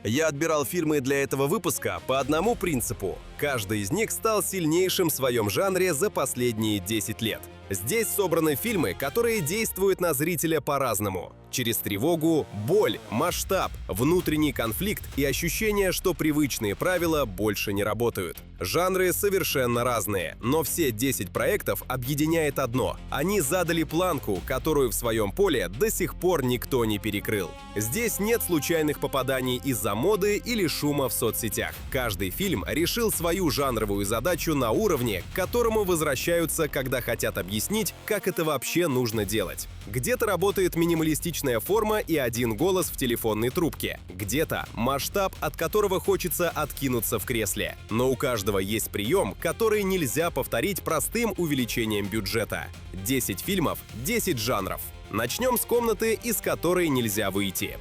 Я отбирал фильмы для этого выпуска по одному принципу. Каждый из них стал сильнейшим в своем жанре за последние 10 лет. Здесь собраны фильмы, которые действуют на зрителя по-разному. Через тревогу, боль, масштаб, внутренний конфликт и ощущение, что привычные правила больше не работают. Жанры совершенно разные, но все 10 проектов объединяет одно. Они задали планку, которую в своем поле до сих пор никто не перекрыл. Здесь нет случайных попаданий из-за моды или шума в соцсетях. Каждый фильм решил свою жанровую задачу на уровне, к которому возвращаются, когда хотят объяснить, как это вообще нужно делать. Где-то работает минималистичная форма и один голос в телефонной трубке. Где-то масштаб, от которого хочется откинуться в кресле. Но у каждого есть прием, который нельзя повторить простым увеличением бюджета. 10 фильмов, 10 жанров. Начнем с комнаты, из которой нельзя выйти.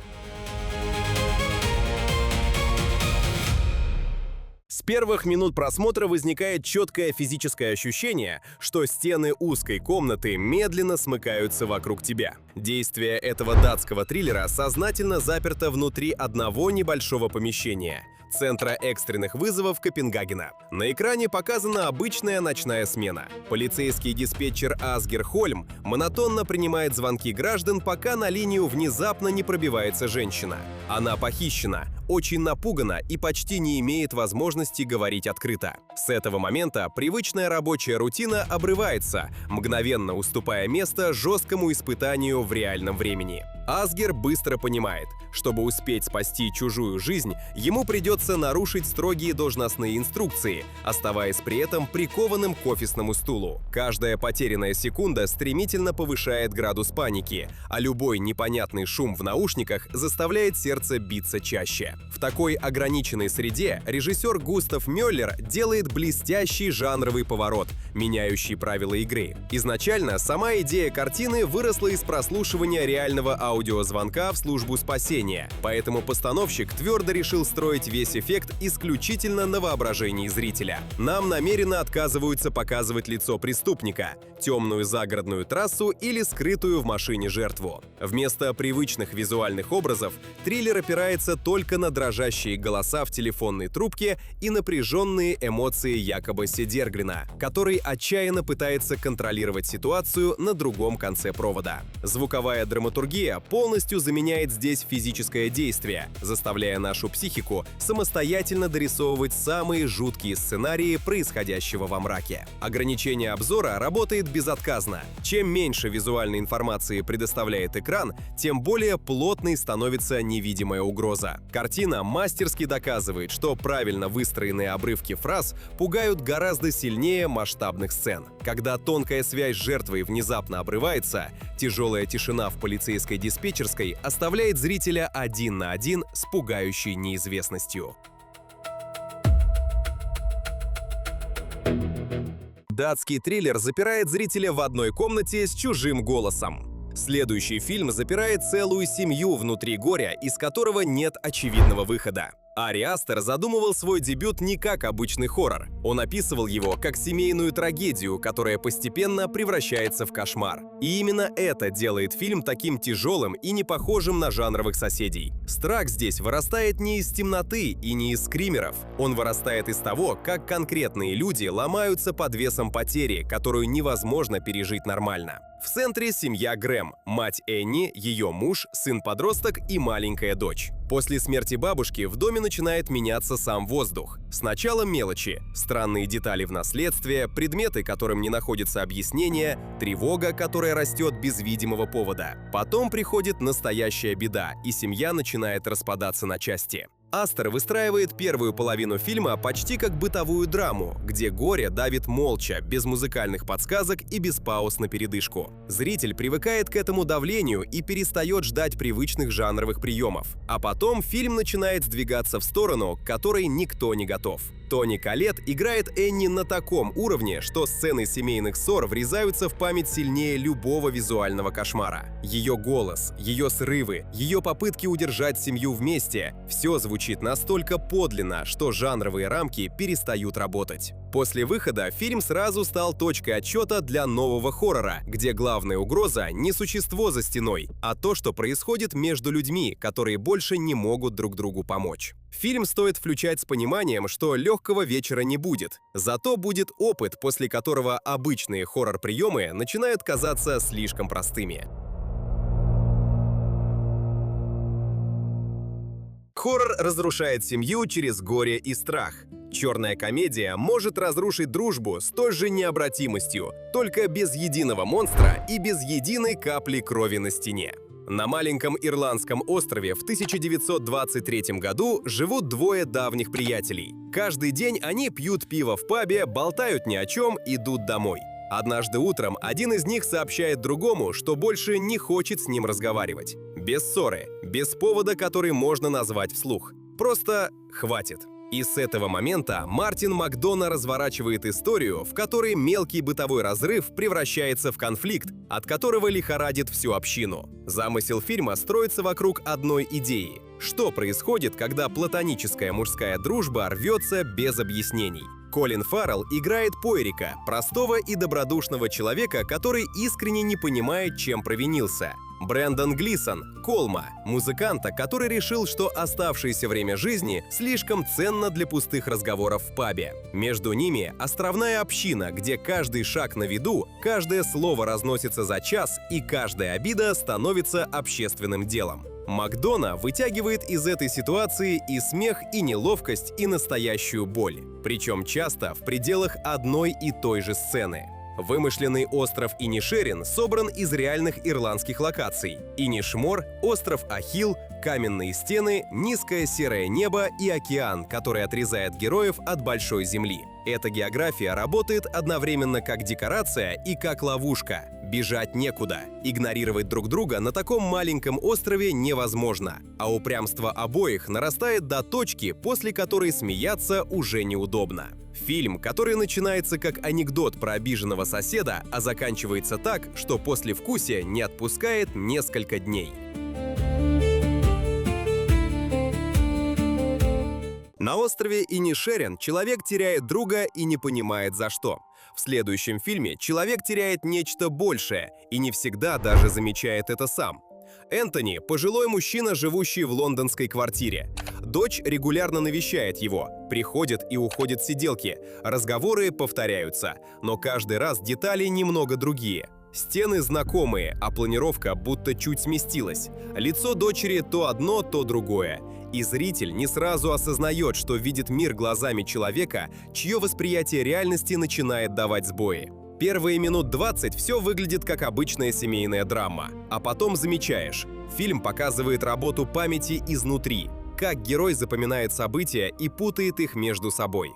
С первых минут просмотра возникает четкое физическое ощущение, что стены узкой комнаты медленно смыкаются вокруг тебя. Действие этого датского триллера сознательно заперто внутри одного небольшого помещения – Центра экстренных вызовов Копенгагена. На экране показана обычная ночная смена. Полицейский диспетчер Асгер Хольм монотонно принимает звонки граждан, пока на линию внезапно не пробивается женщина. Она похищена, очень напугана и почти не имеет возможности говорить открыто. С этого момента привычная рабочая рутина обрывается, мгновенно уступая место жесткому испытанию в реальном времени. Асгер быстро понимает, чтобы успеть спасти чужую жизнь, ему придется нарушить строгие должностные инструкции, оставаясь при этом прикованным к офисному стулу. Каждая потерянная секунда стремительно повышает градус паники, а любой непонятный шум в наушниках заставляет сердце биться чаще. В такой ограниченной среде режиссер Густав Мёллер делает блестящий жанровый поворот, меняющий правила игры. Изначально сама идея картины выросла из прослушивания реального аудиозвонка в службу спасения, поэтому постановщик твердо решил строить весь эффект исключительно на воображении зрителя. Нам намеренно отказываются показывать лицо преступника, темную загородную трассу или скрытую в машине жертву. Вместо привычных визуальных образов триллер опирается только на дрожащие голоса в телефонной трубке и напряженные эмоции якобы Седергрена, который отчаянно пытается контролировать ситуацию на другом конце провода. Звуковая драматургия полностью заменяет здесь физическое действие, заставляя нашу психику самостоятельно дорисовывать самые жуткие сценарии происходящего во мраке. Ограничение обзора работает безотказно. Чем меньше визуальной информации предоставляет экран, тем более плотной становится невидимая угроза. Картина мастерски доказывает, что правильно выстроенные обрывки фраз пугают гораздо сильнее масштабных сцен. Когда тонкая связь с жертвой внезапно обрывается, тяжелая тишина в полицейской диспетчерской оставляет зрителя один на один с пугающей неизвестностью. Датский триллер запирает зрителя в одной комнате с чужим голосом. Следующий фильм запирает целую семью внутри горя, из которого нет очевидного выхода. Ари Астер задумывал свой дебют не как обычный хоррор. Он описывал его как семейную трагедию, которая постепенно превращается в кошмар. И именно это делает фильм таким тяжелым и не похожим на жанровых соседей. Страх здесь вырастает не из темноты и не из скримеров. Он вырастает из того, как конкретные люди ломаются под весом потери, которую невозможно пережить нормально. В центре семья Грэм, мать Энни, ее муж, сын-подросток и маленькая дочь. После смерти бабушки в доме начинает меняться сам воздух. Сначала мелочи, странные детали в наследстве, предметы, которым не находится объяснение, тревога, которая растет без видимого повода. Потом приходит настоящая беда, и семья начинает распадаться на части. Астер выстраивает первую половину фильма почти как бытовую драму, где горе давит молча, без музыкальных подсказок и без пауз на передышку. Зритель привыкает к этому давлению и перестает ждать привычных жанровых приемов. А потом фильм начинает сдвигаться в сторону, к которой никто не готов. Тони Коллетт играет Энни на таком уровне, что сцены семейных ссор врезаются в память сильнее любого визуального кошмара. Ее голос, ее срывы, ее попытки удержать семью вместе – все звучит настолько подлинно, что жанровые рамки перестают работать. После выхода фильм сразу стал точкой отсчета для нового хоррора, где главная угроза не существо за стеной, а то, что происходит между людьми, которые больше не могут друг другу помочь. Фильм стоит включать с пониманием, что легкого вечера не будет. Зато будет опыт, после которого обычные хоррор-приемы начинают казаться слишком простыми. Хоррор разрушает семью через горе и страх. Черная комедия может разрушить дружбу с той же необратимостью, только без единого монстра и без единой капли крови на стене. На маленьком ирландском острове в 1923 году живут двое давних приятелей. Каждый день они пьют пиво в пабе, болтают ни о чем, идут домой. Однажды утром один из них сообщает другому, что больше не хочет с ним разговаривать. Без ссоры, без повода, который можно назвать вслух. Просто хватит. И с этого момента Мартин Макдона разворачивает историю, в которой мелкий бытовой разрыв превращается в конфликт, от которого лихорадит всю общину. Замысел фильма строится вокруг одной идеи. Что происходит, когда платоническая мужская дружба рвется без объяснений? Колин Фаррелл играет Пойрика, простого и добродушного человека, который искренне не понимает, чем провинился. Брэндон Глисон – Колма, музыканта, который решил, что оставшееся время жизни слишком ценно для пустых разговоров в пабе. Между ними островная община, где каждый шаг на виду, каждое слово разносится за час и каждая обида становится общественным делом. Макдона вытягивает из этой ситуации и смех, и неловкость, и настоящую боль. Причем часто в пределах одной и той же сцены. Вымышленный остров Инишерин собран из реальных ирландских локаций. Инишмор, остров Ахилл, каменные стены, низкое серое небо и океан, который отрезает героев от большой земли. Эта география работает одновременно как декорация и как ловушка. Бежать некуда. Игнорировать друг друга на таком маленьком острове невозможно. А упрямство обоих нарастает до точки, после которой смеяться уже неудобно. Фильм, который начинается как анекдот про обиженного соседа, а заканчивается так, что послевкусие не отпускает несколько дней. На острове Инишерин человек теряет друга и не понимает за что. В следующем фильме человек теряет нечто большее и не всегда даже замечает это сам. Энтони – пожилой мужчина, живущий в лондонской квартире. Дочь регулярно навещает его, приходит и уходит с сиделки, разговоры повторяются, но каждый раз детали немного другие. Стены знакомые, а планировка будто чуть сместилась. Лицо дочери то одно, то другое. И зритель не сразу осознает, что видит мир глазами человека, чье восприятие реальности начинает давать сбои. Первые минут 20 все выглядит как обычная семейная драма. А потом замечаешь, фильм показывает работу памяти изнутри, как герой запоминает события и путает их между собой.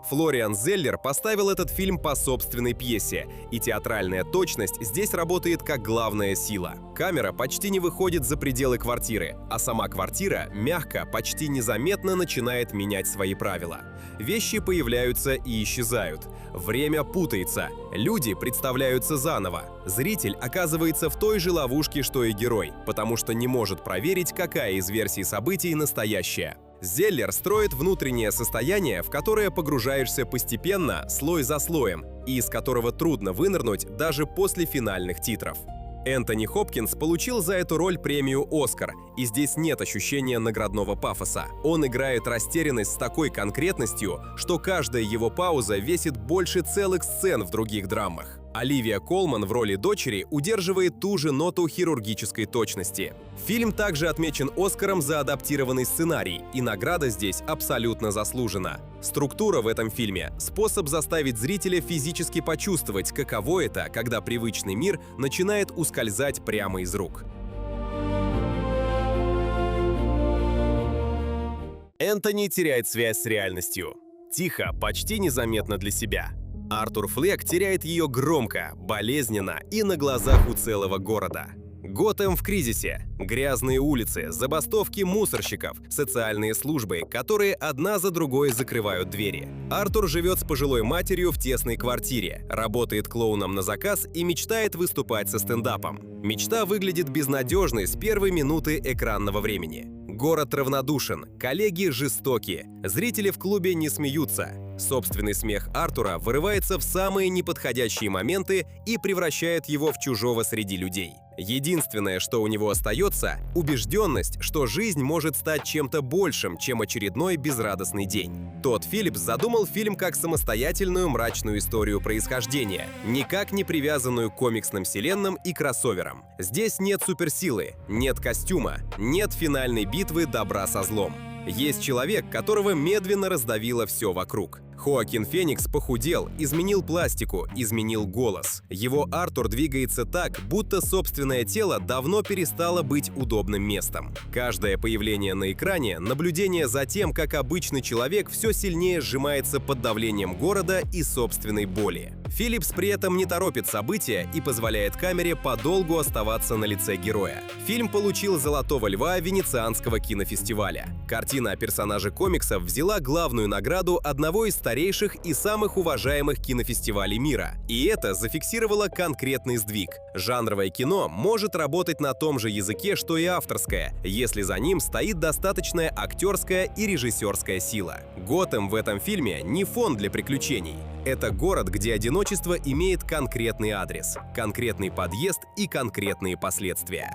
Флориан Зеллер поставил этот фильм по собственной пьесе, и театральная точность здесь работает как главная сила. Камера почти не выходит за пределы квартиры, а сама квартира мягко, почти незаметно начинает менять свои правила. Вещи появляются и исчезают. Время путается. Люди представляются заново. Зритель оказывается в той же ловушке, что и герой, потому что не может проверить, какая из версий событий настоящая. Зеллер строит внутреннее состояние, в которое погружаешься постепенно, слой за слоем, и из которого трудно вынырнуть даже после финальных титров. Энтони Хопкинс получил за эту роль премию «Оскар», и здесь нет ощущения наградного пафоса. Он играет растерянность с такой конкретностью, что каждая его пауза весит больше целых сцен в других драмах. Оливия Колман в роли дочери удерживает ту же ноту хирургической точности. Фильм также отмечен «Оскаром» за адаптированный сценарий, и награда здесь абсолютно заслужена. Структура в этом фильме – способ заставить зрителя физически почувствовать, каково это, когда привычный мир начинает ускользать прямо из рук. Энтони теряет связь с реальностью. Тихо, почти незаметно для себя. Артур Флек теряет ее громко, болезненно и на глазах у целого города. Готэм в кризисе. Грязные улицы, забастовки мусорщиков, социальные службы, которые одна за другой закрывают двери. Артур живет с пожилой матерью в тесной квартире, работает клоуном на заказ и мечтает выступать со стендапом. Мечта выглядит безнадежной с первой минуты экранного времени. Город равнодушен, коллеги жестоки, зрители в клубе не смеются. Собственный смех Артура вырывается в самые неподходящие моменты и превращает его в чужого среди людей. Единственное, что у него остается – убежденность, что жизнь может стать чем-то большим, чем очередной безрадостный день. Тодд Филлипс задумал фильм как самостоятельную мрачную историю происхождения, никак не привязанную к комиксным вселенным и кроссоверам. Здесь нет суперсилы, нет костюма, нет финальной битвы добра со злом. Есть человек, которого медленно раздавило все вокруг. Хоакин Феникс похудел, изменил пластику, изменил голос. Его Артур двигается так, будто собственное тело давно перестало быть удобным местом. Каждое появление на экране – наблюдение за тем, как обычный человек все сильнее сжимается под давлением города и собственной боли. Филлипс при этом не торопит события и позволяет камере подолгу оставаться на лице героя. Фильм получил «Золотого льва» Венецианского кинофестиваля. Картина о персонаже комиксов взяла главную награду одного из старейших и самых уважаемых кинофестивалей мира. И это зафиксировало конкретный сдвиг. Жанровое кино может работать на том же языке, что и авторское, если за ним стоит достаточная актерская и режиссерская сила. Готэм в этом фильме не фон для приключений. Это город, где одиночество имеет конкретный адрес, конкретный подъезд и конкретные последствия.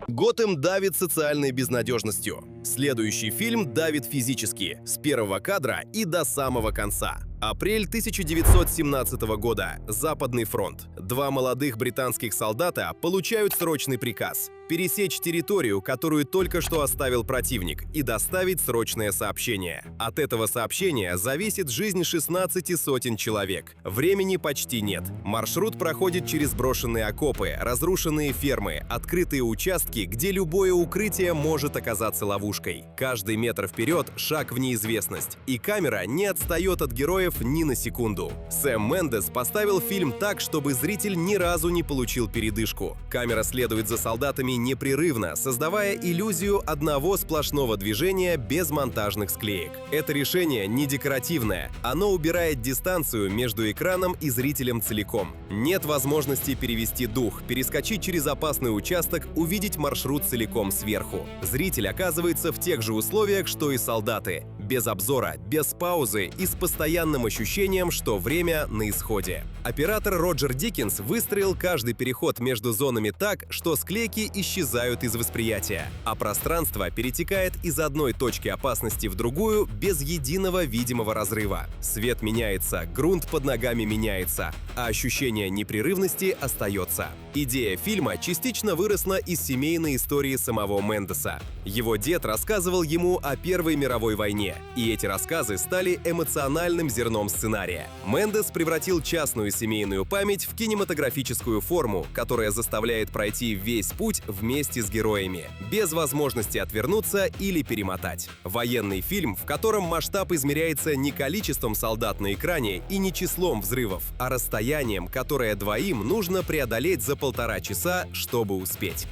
Готэм давит социальной безнадежностью. Следующий фильм давит физически, с первого кадра и до самого конца. Апрель 1917 года. Западный фронт. Два молодых британских солдата получают срочный приказ – пересечь территорию, которую только что оставил противник, и доставить срочное сообщение. От этого сообщения зависит жизнь 16 сотен человек. Времени почти нет. Маршрут проходит через брошенные окопы, разрушенные фермы, открытые участки, где любое укрытие может оказаться ловушкой. Каждый метр вперед – шаг в неизвестность. И камера не отстает от героев ни на секунду. Сэм Мендес поставил фильм так, чтобы зритель ни разу не получил передышку. Камера следует за солдатами непрерывно, создавая иллюзию одного сплошного движения без монтажных склеек. Это решение не декоративное, оно убирает дистанцию между экраном и зрителем целиком. Нет возможности перевести дух, перескочить через опасный участок, увидеть маршрут целиком сверху. Зритель оказывается в тех же условиях, что и солдаты. Без обзора, без паузы и с постоянным ощущением, что время на исходе. Оператор Роджер Диккенс выстроил каждый переход между зонами так, что склейки исчезают из восприятия, а пространство перетекает из одной точки опасности в другую без единого видимого разрыва. Свет меняется, грунт под ногами меняется, а ощущение непрерывности остается. Идея фильма частично выросла из семейной истории самого Мендеса. Его дед рассказывал ему о Первой мировой войне, и эти рассказы стали эмоциональным зерном сценария. Мендес превратил частную семейную память в кинематографическую форму, которая заставляет пройти весь путь вместе с героями, без возможности отвернуться или перемотать. Военный фильм, в котором масштаб измеряется не количеством солдат на экране и не числом взрывов, а расстоянием, которое двоим нужно преодолеть за 1,5 часа, чтобы успеть.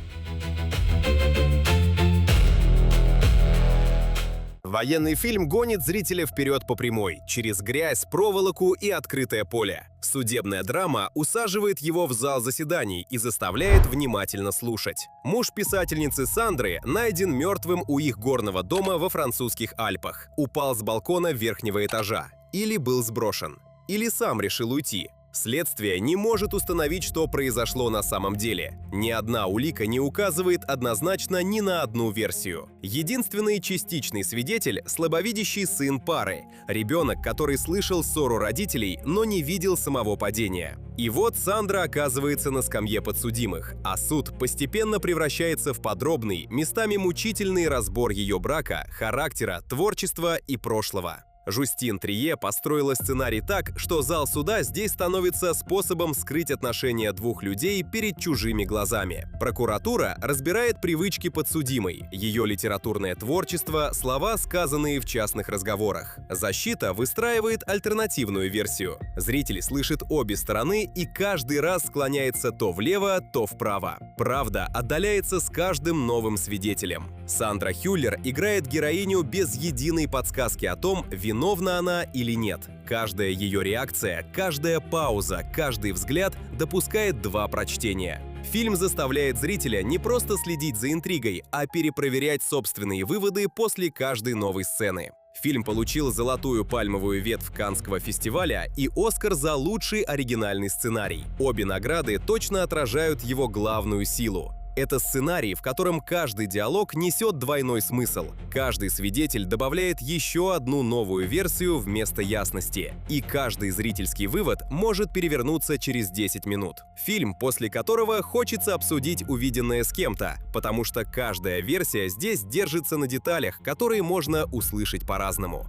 Военный фильм гонит зрителя вперед по прямой, через грязь, проволоку и открытое поле. Судебная драма усаживает его в зал заседаний и заставляет внимательно слушать. Муж писательницы Сандры найден мертвым у их горного дома во французских Альпах. Упал с балкона верхнего этажа. Или был сброшен. Или сам решил уйти. Следствие не может установить, что произошло на самом деле. Ни одна улика не указывает однозначно ни на одну версию. Единственный частичный свидетель – слабовидящий сын пары, ребенок, который слышал ссору родителей, но не видел самого падения. И вот Сандра оказывается на скамье подсудимых, а суд постепенно превращается в подробный, местами мучительный разбор ее брака, характера, творчества и прошлого. Жюстин Трие построила сценарий так, что зал суда здесь становится способом скрыть отношения двух людей перед чужими глазами. Прокуратура разбирает привычки подсудимой, ее литературное творчество, слова, сказанные в частных разговорах. Защита выстраивает альтернативную версию. Зритель слышит обе стороны и каждый раз склоняется то влево, то вправо. Правда отдаляется с каждым новым свидетелем. Сандра Хюллер играет героиню без единой подсказки о том, виновна она или нет. Каждая ее реакция, каждая пауза, каждый взгляд допускает два прочтения. Фильм заставляет зрителя не просто следить за интригой, а перепроверять собственные выводы после каждой новой сцены. Фильм получил золотую пальмовую ветвь Каннского фестиваля и Оскар за лучший оригинальный сценарий. Обе награды точно отражают его главную силу. Это сценарий, в котором каждый диалог несет двойной смысл. Каждый свидетель добавляет еще одну новую версию вместо ясности. И каждый зрительский вывод может перевернуться через 10 минут. Фильм, после которого хочется обсудить увиденное с кем-то, потому что каждая версия здесь держится на деталях, которые можно услышать по-разному.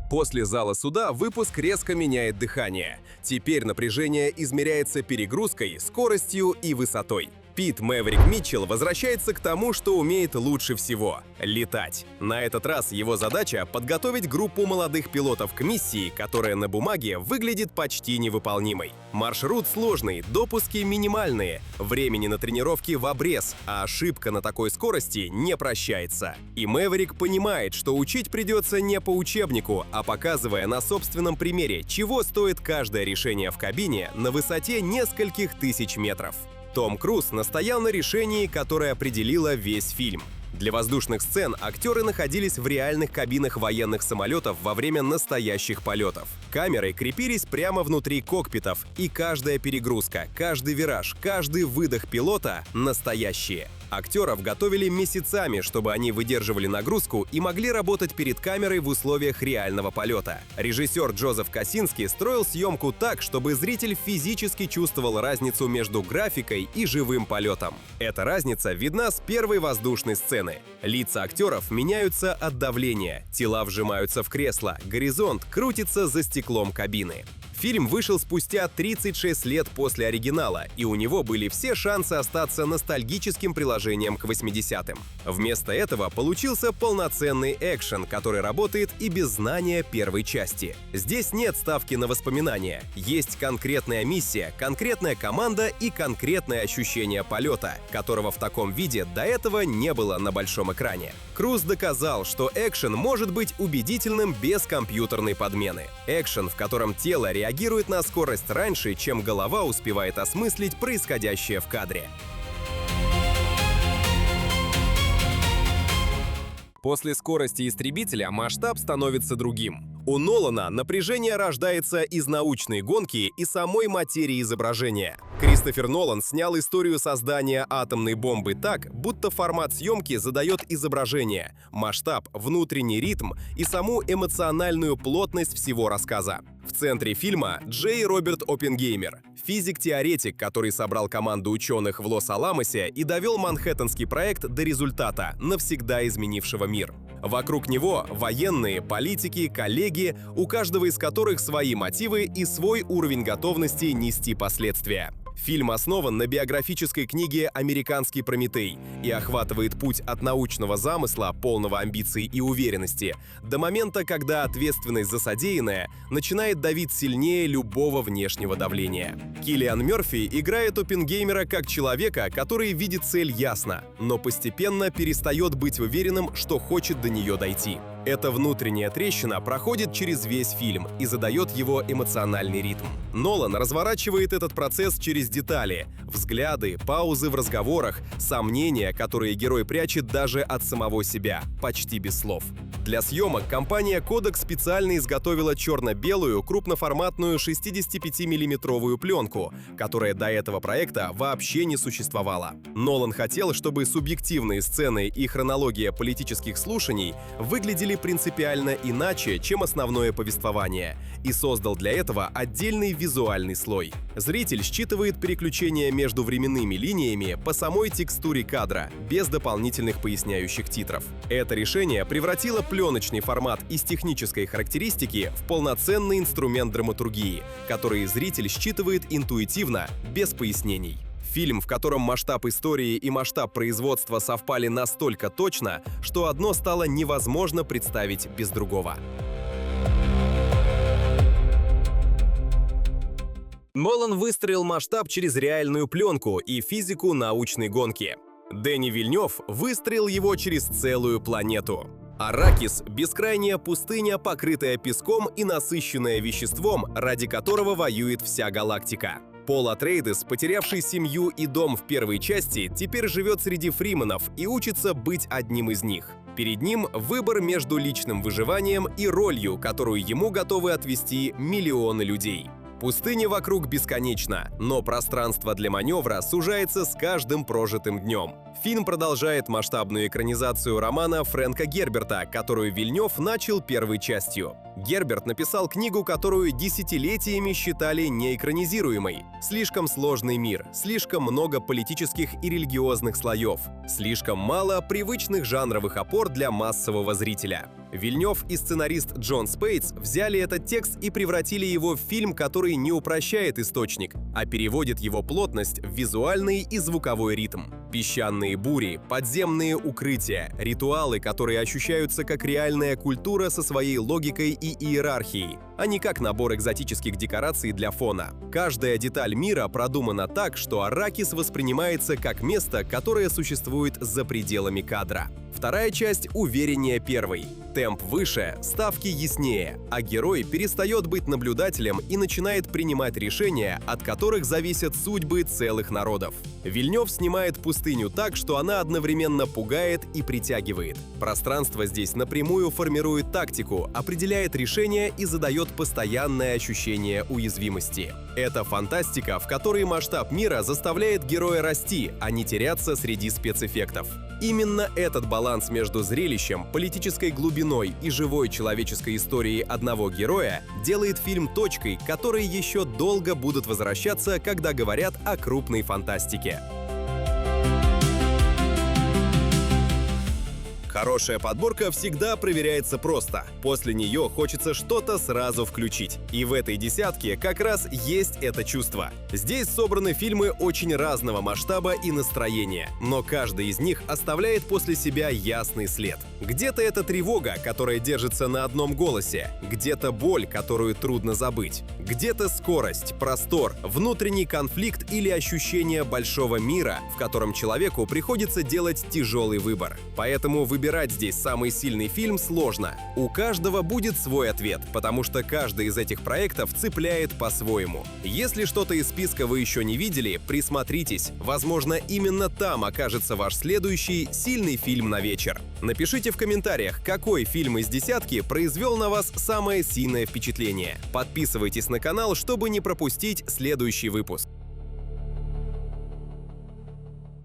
После зала суда выпуск резко меняет дыхание. Теперь напряжение измеряется перегрузкой, скоростью и высотой. Пит Мэверик Митчелл возвращается к тому, что умеет лучше всего — летать. На этот раз его задача — подготовить группу молодых пилотов к миссии, которая на бумаге выглядит почти невыполнимой. Маршрут сложный, допуски минимальные, времени на тренировки в обрез, а ошибка на такой скорости не прощается. И Мэверик понимает, что учить придется не по учебнику, а показывая на собственном примере, чего стоит каждое решение в кабине на высоте нескольких тысяч метров. Том Круз настоял на решении, которое определило весь фильм. Для воздушных сцен актеры находились в реальных кабинах военных самолетов во время настоящих полетов. Камеры крепились прямо внутри кокпитов, и каждая перегрузка, каждый вираж, каждый выдох пилота — настоящие. Актеров готовили месяцами, чтобы они выдерживали нагрузку и могли работать перед камерой в условиях реального полета. Режиссер Джозеф Косински строил съемку так, чтобы зритель физически чувствовал разницу между графикой и живым полетом. Эта разница видна с первой воздушной сцены. Лица актеров меняются от давления, тела вжимаются в кресло, горизонт крутится за стеклом кабины. Фильм вышел спустя 36 лет после оригинала, и у него были все шансы остаться ностальгическим приложением к 80-м. Вместо этого получился полноценный экшен, который работает и без знания первой части. Здесь нет ставки на воспоминания, есть конкретная миссия, конкретная команда и конкретное ощущение полета, которого в таком виде до этого не было на большом экране. Круз доказал, что экшен может быть убедительным без компьютерной подмены. Экшен, в котором тело реагирует на скорость раньше, чем голова успевает осмыслить происходящее в кадре. После скорости истребителя масштаб становится другим. У Нолана напряжение рождается из научной гонки и самой материи изображения. Кристофер Нолан снял историю создания атомной бомбы так, будто формат съемки задает изображение, масштаб, внутренний ритм и саму эмоциональную плотность всего рассказа. В центре фильма Джей Роберт Оппенгеймер, физик-теоретик, который собрал команду ученых в Лос-Аламосе и довел Манхэттенский проект до результата, навсегда изменившего мир. Вокруг него военные, политики, коллеги, у каждого из которых свои мотивы и свой уровень готовности нести последствия. Фильм основан на биографической книге «Американский Прометей» и охватывает путь от научного замысла, полного амбиций и уверенности, до момента, когда ответственность за содеянное начинает давить сильнее любого внешнего давления. Киллиан Мёрфи играет Оппенгеймера как человека, который видит цель ясно, но постепенно перестает быть уверенным, что хочет до нее дойти. Эта внутренняя трещина проходит через весь фильм и задает его эмоциональный ритм. Нолан разворачивает этот процесс через детали, взгляды, паузы в разговорах, сомнения, которые герой прячет даже от самого себя, почти без слов. Для съемок компания Kodak специально изготовила черно-белую крупноформатную 65-миллиметровую пленку, которая до этого проекта вообще не существовала. Нолан хотел, чтобы субъективные сцены и хронология политических слушаний выглядели принципиально иначе, чем основное повествование, и создал для этого отдельный визуальный слой. Зритель считывает переключения между временными линиями по самой текстуре кадра, без дополнительных поясняющих титров. Это решение превратило пленочный формат из технической характеристики в полноценный инструмент драматургии, который зритель считывает интуитивно, без пояснений. Фильм, в котором масштаб истории и масштаб производства совпали настолько точно, что одно стало невозможно представить без другого. Нолан выстроил масштаб через реальную пленку и физику научной гонки. Дени Вильнёв выстроил его через целую планету. Арракис — бескрайняя пустыня, покрытая песком и насыщенная веществом, ради которого воюет вся галактика. Пол Атрейдес, потерявший семью и дом в первой части, теперь живет среди фриманов и учится быть одним из них. Перед ним выбор между личным выживанием и ролью, которую ему готовы отвести миллионы людей. Пустыня вокруг бесконечна, но пространство для маневра сужается с каждым прожитым днем. Фильм продолжает масштабную экранизацию романа Фрэнка Герберта, которую Вильнёв начал первой частью. Герберт написал книгу, которую десятилетиями считали неэкранизируемой. Слишком сложный мир, слишком много политических и религиозных слоев, слишком мало привычных жанровых опор для массового зрителя. Вильнёв и сценарист Джон Спейтс взяли этот текст и превратили его в фильм, который не упрощает источник, а переводит его плотность в визуальный и звуковой ритм. Песчаные бури, подземные укрытия, ритуалы, которые ощущаются как реальная культура со своей логикой и иерархией, а не как набор экзотических декораций для фона. Каждая деталь мира продумана так, что Арракис воспринимается как место, которое существует за пределами кадра. Вторая часть увереннее первой. Темп выше, ставки яснее, а герой перестает быть наблюдателем и начинает принимать решения, от которых зависят судьбы целых народов. Вильнёв снимает пустыню так, что она одновременно пугает и притягивает. Пространство здесь напрямую формирует тактику, определяет решения и задает постоянное ощущение уязвимости. Это фантастика, в которой масштаб мира заставляет героя расти, а не теряться среди спецэффектов. Именно этот баланс между зрелищем, политической глубиной и живой человеческой историей одного героя делает фильм точкой, к которой еще долго будут возвращаться, когда говорят о крупной фантастике. Хорошая подборка всегда проверяется просто. После нее хочется что-то сразу включить. И в этой десятке как раз есть это чувство. Здесь собраны фильмы очень разного масштаба и настроения, но каждый из них оставляет после себя ясный след. Где-то это тревога, которая держится на одном голосе, где-то боль, которую трудно забыть, где-то скорость, простор, внутренний конфликт или ощущение большого мира, в котором человеку приходится делать тяжелый выбор. Поэтому выбирать здесь самый сильный фильм сложно. У каждого будет свой ответ, потому что каждый из этих проектов цепляет по-своему. Если что-то из списка вы еще не видели, присмотритесь. Возможно, именно там окажется ваш следующий сильный фильм на вечер. Напишите в комментариях, какой фильм из десятки произвел на вас самое сильное впечатление. Подписывайтесь на канал, чтобы не пропустить следующий выпуск.